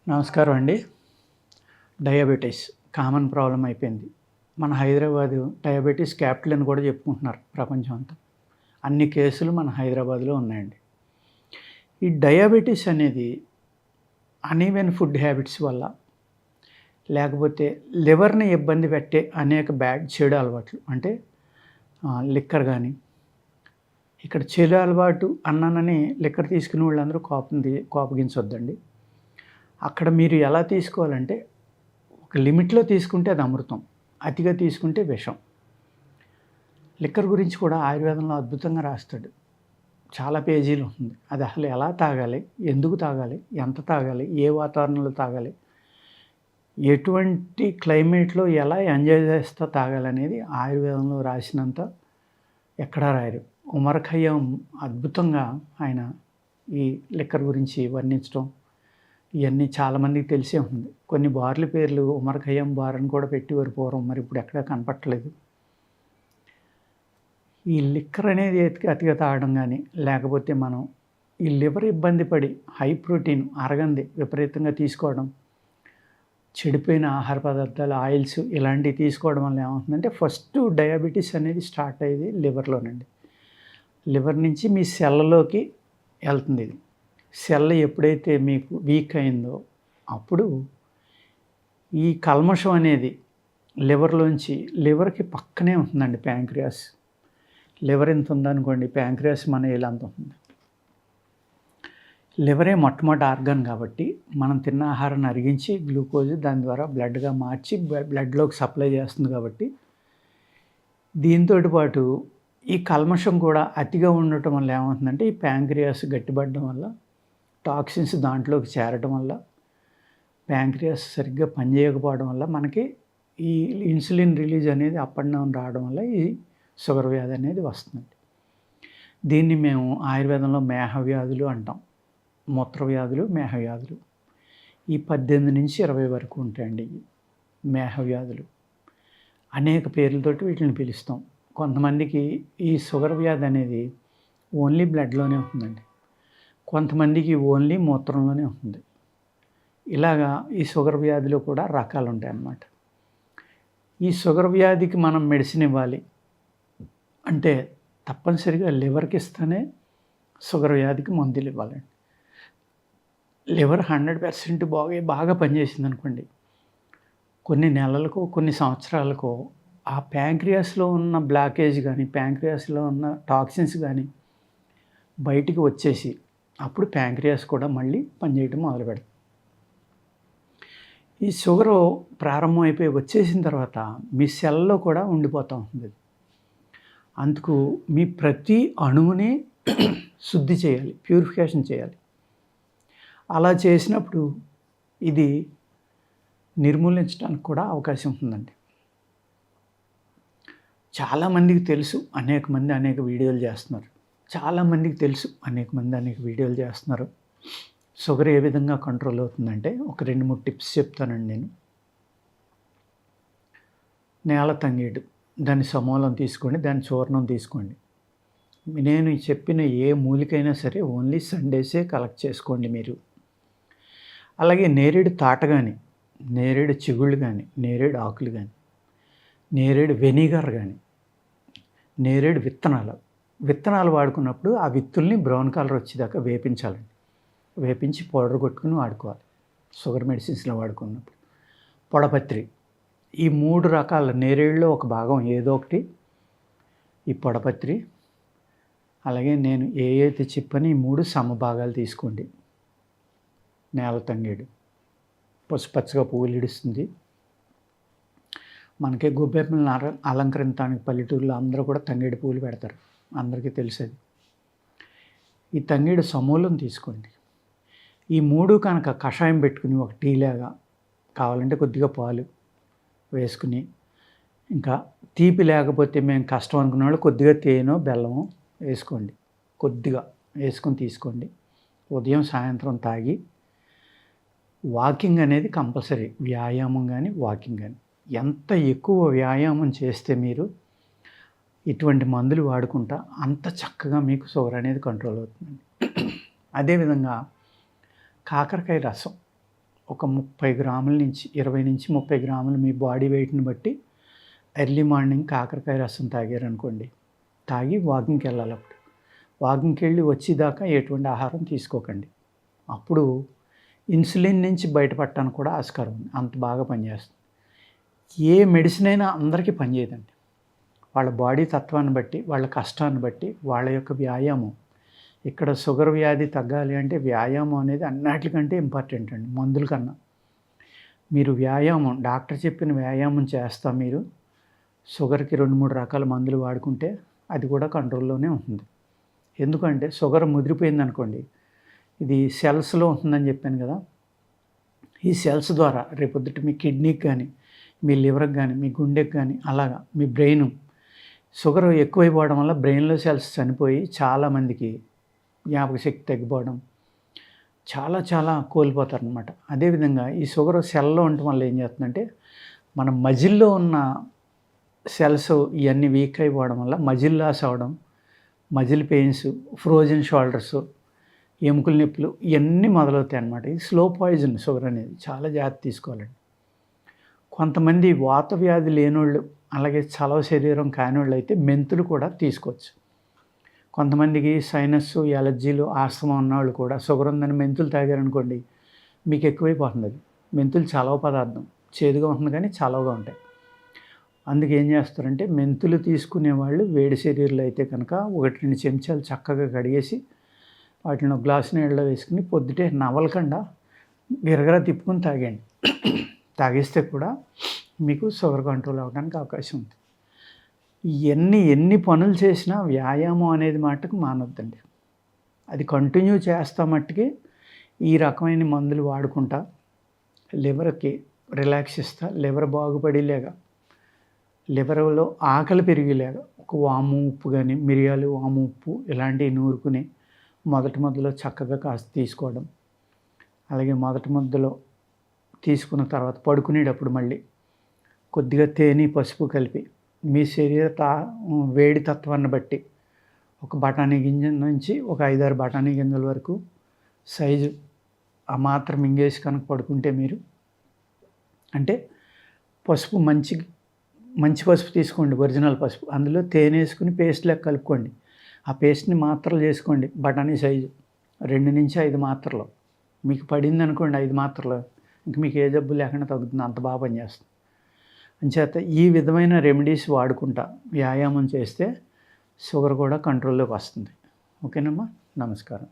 నమస్కారం అండి. Diabetes common problem అయిపోయింది. మన హైదరాబాదు డయాబెటీస్ క్యాపిటల్ అని కూడా చెప్పుకుంటున్నారు ప్రపంచం అంతా. అన్ని కేసులు మన హైదరాబాద్‌లో ఉన్నాయండి. ఈ డయాబెటీస్ అనేది అన్‌ఈవెన్ ఫుడ్ హ్యాబిట్స్ వల్ల, లేకపోతే లివర్‌ని ఇబ్బంది పెట్టే అనేక చెడు అలవాట్లు అంటే లిక్కర్ గానీ, ఇక్కడ చెడు అలవాటు అన్నానని లిక్కర్ తీసుకునే వాళ్ళందరూ కోపగించొద్దండి. అక్కడ మీరు ఎలా తీసుకోవాలంటే, ఒక లిమిట్‌లో తీసుకుంటే అది అమృతం. అతిగా తీసుకుంటే విషం. లిక్కర్ గురించి కూడా ఆయుర్వేదంలో అద్భుతంగా రాస్తాడు. చాలా పేజీలు ఉంటుంది. అది అసలు ఎలా తాగాలి? ఎందుకు తాగాలి? ఎంత తాగాలి? ఏ వాతావరణంలో తాగాలి? ఎటువంటి క్లైమేట్‌లో ఎలా ఎంజాయ్ చేస్తా తాగాలనేది ఆయుర్వేదంలో రాసినంత ఎక్కడా రాయరు. ఉమర్ ఖయ్యామ్ అద్భుతంగా ఆయన ఈ లిక్కర్ గురించి వర్ణించడం ఇవన్నీ చాలామందికి తెలిసే ఉంది. కొన్ని బార్ల పేర్లు ఉమర్ ఖయ్యామ్ బార్ అని కూడా పెట్టేవారు పూర్వం. మరి ఇప్పుడు ఎక్కడా కనపట్లేదు. ఈ లిక్కర్ అనేది అతిగా తాగడం కానీ, లేకపోతే మనం ఈ లివర్ ఇబ్బంది పడి హై ప్రోటీన్ అరగంది విపరీతంగా తీసుకోవడం, చెడిపోయిన ఆహార పదార్థాలు, ఆయిల్స్ ఇలాంటివి తీసుకోవడం వల్ల ఏమవుతుందంటే ఫస్ట్ డయాబెటీస్ అనేది స్టార్ట్ అయ్యేది లివర్లోనండి. లివర్ నుంచి మీ సెల్‌లోకి వెళ్తుంది ఇది. సెల్ ఎప్పుడైతే మీకు వీక్ అయిందో అప్పుడు ఈ కల్మషం అనేది లివర్‌కి పక్కనే ఉంటుందండి ప్యాంక్రియాస్. లివర్ ఎంత ఉందనుకోండి, ప్యాంక్రియాస్ మన అంత ఉంటుంది. లివరే మొట్టమొదటి ఆర్గాన్ కాబట్టి మనం తిన్న ఆహారాన్ని అరిగించి గ్లూకోజ్ దాని ద్వారా బ్లడ్‌గా మార్చి బ్లడ్‌లోకి సప్లై చేస్తుంది కాబట్టి, దీంతోటి పాటు ఈ కల్మషం కూడా అతిగా ఉండటం వల్ల ఏమవుతుందంటే ఈ ప్యాంక్రియాస్ గట్టిపడడం వల్ల, టాక్సిన్స్ దాంట్లోకి చేరడం వల్ల, ప్యాంక్రియాస్ సరిగ్గా పనిచేయకపోవడం వల్ల మనకి ఈ ఇన్సులిన్ రిలీజ్ అనేది అప్ అండ్ డౌన్ రావడం వల్ల ఈ షుగర్ వ్యాధి అనేది వస్తుందండి. దీన్ని మేము ఆయుర్వేదంలో మేహ వ్యాధులు అంటాం. మూత్ర వ్యాధులు, మేహ వ్యాధులు. ఈ 18 నుంచి 20 వరకు ఉంటాయండి ఈ మేహ వ్యాధులు. అనేక పేర్లతోటి వీటిని పిలుస్తాం. కొంతమందికి ఈ షుగర్ వ్యాధి అనేది ఓన్లీ బ్లడ్‌లోనే ఉంటుందండి. కొంతమందికి ఓన్లీ మూత్రంలోనే ఉంటుంది. ఇలాగా ఈ షుగర్ వ్యాధిలో కూడా రకాలు ఉంటాయన్నమాట. ఈ షుగర్ వ్యాధికి మనం మెడిసిన్ ఇవ్వాలి అంటే తప్పనిసరిగా లివర్కి ఇస్తేనే షుగర్ వ్యాధికి మందులు ఇవ్వాలండి. లివర్ 100% బాగా పనిచేసింది అనుకోండి, కొన్ని నెలలకో కొన్ని సంవత్సరాలకో ఆ ప్యాంక్రియాస్లో ఉన్న బ్లాకేజ్ కానీ, ప్యాంక్రియాస్లో ఉన్న టాక్సిన్స్ కానీ బయటికి వచ్చేసి అప్పుడు ప్యాంక్రియాస్ కూడా మళ్ళీ పనిచేయడం మొదలుపెడుతుంది. ఈ షుగరు ప్రారంభం అయిపోయి వచ్చేసిన తర్వాత మీ సెల్లో కూడా ఉండిపోతూ ఉంటుంది. అందుకు మీ ప్రతి అణువుని శుద్ధి చేయాలి, ప్యూరిఫికేషన్ చేయాలి. అలా చేసినప్పుడు ఇది నిర్మూలించడానికి కూడా అవకాశం ఉంటుందండి. చాలామందికి తెలుసు, అనేక మంది అనేక వీడియోలు చేస్తున్నారు. షుగర్ ఏ విధంగా కంట్రోల్ అవుతుందంటే ఒక 2-3 టిప్స్ చెప్తానండి నేను. నేల తంగేడు దాని సమూలం తీసుకోండి, దాని చూర్ణం తీసుకోండి. నేను చెప్పిన ఏ మూలికైనా సరే ఓన్లీ సండేసే కలెక్ట్ చేసుకోండి మీరు. అలాగే నేరేడు తాట కానీ, నేరేడు చిగుళ్ళు కానీ, నేరేడు ఆకులు కానీ, నేరేడు వెనిగర్ కానీ, నేరేడు విత్తనాలు వాడుకున్నప్పుడు ఆ విత్తుల్ని బ్రౌన్ కలర్ వచ్చేదాకా వేపించాలండి. వేపించి పౌడర్ కొట్టుకుని వాడుకోవాలి షుగర్ మెడిసిన్స్లో వాడుకున్నప్పుడు. పొడపత్రి, ఈ 3 రకాల నేరేడులో ఒక భాగం ఏదో ఒకటి ఈ పొడపత్రి. అలాగే నేను అయితే చెప్పని ఈ 3 సమభాగాలు తీసుకోండి. నేల తంగేడు పసుపచ్చగా పువ్వులు ఇడుస్తుంది. మనకి గొబ్బెమ్మలను అలంకరించడానికి పల్లెటూరులో అందరూ కూడా తంగేడు పువ్వులు పెడతారు, అందరికీ తెలుసది. ఈ తంగేడు సమూలం తీసుకోండి. ఈ 3 కనుక కషాయం పెట్టుకుని ఒక టీలాగా, కావాలంటే కొద్దిగా పాలు వేసుకుని, ఇంకా తీపి లేకపోతే మేము కష్టం అనుకున్న వాళ్ళు కొద్దిగా తేనో బెల్లమో వేసుకోండి, కొద్దిగా వేసుకొని తీసుకోండి. ఉదయం సాయంత్రం తాగి వాకింగ్ అనేది కంపల్సరీ. వ్యాయామం కానీ వాకింగ్ కానీ, ఎంత ఎక్కువ వ్యాయామం చేస్తే మీరు ఇటువంటి మందులు వాడుకుంటా అంత చక్కగా మీకు షుగర్ అనేది కంట్రోల్ అవుతుందండి. అదేవిధంగా కాకరకాయ రసం ఒక 30 గ్రాముల నుంచి 20-30 గ్రాములు మీ బాడీ వెయిట్‌ని బట్టి ఎర్లీ మార్నింగ్ కాకరకాయ రసం తాగారనుకోండి, తాగి వాకింగ్‌కి వెళ్ళాలి. అప్పుడు వాకింగ్‌కి వెళ్ళి వచ్చేదాకా ఎటువంటి ఆహారం తీసుకోకండి. అప్పుడు ఇన్సులిన్ నుంచి బయటపడటానికి కూడా ఆస్కారం ఉంది. అంత బాగా పనిచేస్తుంది. ఏ మెడిసిన్ అయినా అందరికీ పనిచేయదండి. వాళ్ళ బాడీ తత్వాన్ని బట్టి, వాళ్ళ కష్టాన్ని బట్టి, వాళ్ళ యొక్క వ్యాయామం. ఇక్కడ షుగర్ వ్యాధి తగ్గాలి అంటే వ్యాయామం అనేది అన్నిటికంటే ఇంపార్టెంట్ అండి, మందుల కన్నా. మీరు వ్యాయామం, డాక్టర్ చెప్పిన వ్యాయామం చేస్తా మీరు షుగర్‌కి 2-3 రకాల మందులు వాడుకుంటే అది కూడా కంట్రోల్లోనే ఉంటుంది. ఎందుకంటే షుగర్ ముదిరిపోయిందనుకోండి, ఇది సెల్స్‌లో ఉంటుందని చెప్పాను కదా! ఈ సెల్స్ ద్వారా రేపొద్దుట మీ కిడ్నీకి కానీ, మీ లివర్‌కి కానీ, మీ గుండెకి కానీ, అలాగా మీ బ్రెయిను షుగర్ ఎక్కువైపోవడం వల్ల బ్రెయిన్‌లో సెల్స్ చనిపోయి చాలామందికి జ్ఞాపక శక్తి తగ్గిపోవడం, చాలా కోల్పోతారనమాట. అదేవిధంగా ఈ షుగర్ సెల్లో ఉండటం వల్ల ఏం చేస్తుందంటే, మన మజిల్‌లో ఉన్న సెల్స్ ఇవన్నీ వీక్ అయిపోవడం వల్ల మజిల్ లాస్ అవ్వడం, మజిల్ పెయిన్స్, ఫ్రోజన్ షోల్డర్స్, ఎముకల నొప్పులు ఇవన్నీ మొదలవుతాయి అన్నమాట. ఇది స్లో పాయిజన్ షుగర్ అనేది. చాలా జాగ్రత్త తీసుకోవాలండి. కొంతమంది వాత వ్యాధి లేనోళ్ళు, అలాగే చలవ శరీరం కానివాళ్ళు అయితే మెంతులు కూడా తీసుకోవచ్చు. కొంతమందికి సైనస్, ఎలర్జీలు, ఆస్తమా ఉన్నవాళ్ళు కూడా షుగర్ ఉందని మెంతులు తాగారనుకోండి, మీకు ఎక్కువైపోతుంది అది. మెంతులు చలవ పదార్థం, చేదుగా ఉంటుంది కానీ చలవగా ఉంటాయి. అందుకే ఏం చేస్తారంటే, మెంతులు తీసుకునేవాళ్ళు వేడి శరీరాలు అయితే కనుక 1-2 చెంచాలు చక్కగా కడిగేసి వాటిని ఒక గ్లాసు నీళ్ళలో వేసుకుని పొద్దుటే నవలకుండా గిరగిరా తిప్పుకొని తాగండి. తాగేస్తే కూడా మీకు షుగర్ కంట్రోల్ అవ్వడానికి అవకాశం ఉంది. ఎన్ని పనులు చేసినా వ్యాయామం అనేది మట్టుకు మానొద్దండి. అది కంటిన్యూ చేస్తా మట్టుకి ఈ రకమైన మందులు వాడుకుంటా లివర్కి రిలాక్స్ ఇస్తా, లివర్ బాగుపడేలాగా, లివర్లో ఆకలి పెరిగేలాగా ఒక వాము ఉప్పు కానీ, మిరియాలు, వాము ఉప్పు ఇలాంటివి నూరుకుని మొదటి ముద్దలో చక్కగా కాస్త తీసుకోవడం, అలాగే మొదటి ముద్దలో తీసుకున్న తర్వాత పడుకునేటప్పుడు మళ్ళీ కొద్దిగా తేనె, పసుపు కలిపి మీ శరీర వేడి తత్వాన్ని బట్టి ఒక బఠానీ గింజ నుంచి ఒక 5-6 బఠానీ గింజల వరకు సైజు ఆ మాత్రం మింగేసి కనుక పడుకుంటే మీరు, అంటే పసుపు మంచి పసుపు తీసుకోండి, ఒరిజినల్ పసుపు. అందులో తేనె వేసుకుని పేస్ట్ లెక్క కలుపుకోండి. ఆ పేస్ట్ని మాత్రలు చేసుకోండి. బఠానీ సైజు 2-5 మాత్రలు మీకు పడింది అనుకోండి, 5 మాత్రలు, ఇంక మీకు ఏ జబ్బు లేకుండా తగ్గుతుంది. అంత బాగా పనిచేస్తుంది. అంచేత ఈ విధమైన రెమెడీస్ వాడుకుంటా వ్యాయామం చేస్తే షుగర్ కూడా కంట్రోల్లోకి వస్తుంది. ఓకేనమ్మా, నమస్కారం.